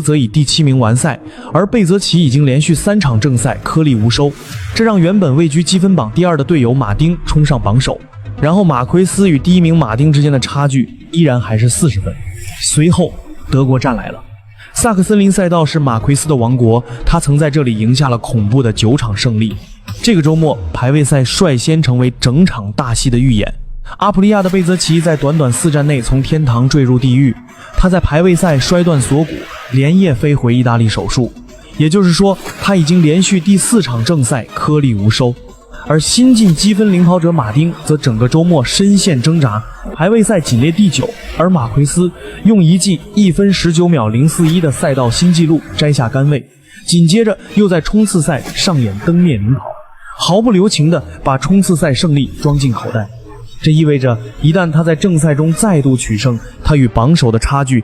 则以第7名完赛，而贝泽奇已经连续3场正赛颗粒无收，这让原本位居积分榜第2的队友马丁冲上榜首。然后马奎斯与第1名马丁之间的差距依然还是40分。随后德国站来了，萨克森林赛道是马奎斯的王国，他曾在这里赢下了恐怖的9场胜利。这个周末排位赛率先成为整场大戏的预演。阿普利亚的贝泽奇在短短4站内从天堂坠入地狱，他在排位赛摔断锁骨，连夜飞回意大利手术，也就是说他已经连续第4场正赛颗粒无收。而新晋积分领跑者马丁则整个周末深陷挣扎，排位赛仅列第9，而马奎斯用一记1分19秒041的赛道新纪录摘下杆位，紧接着又在冲刺赛上演灯灭领跑，毫不留情地把冲刺赛胜利装进口袋。这意味着一旦他在正赛中再度取胜，他与榜首的差距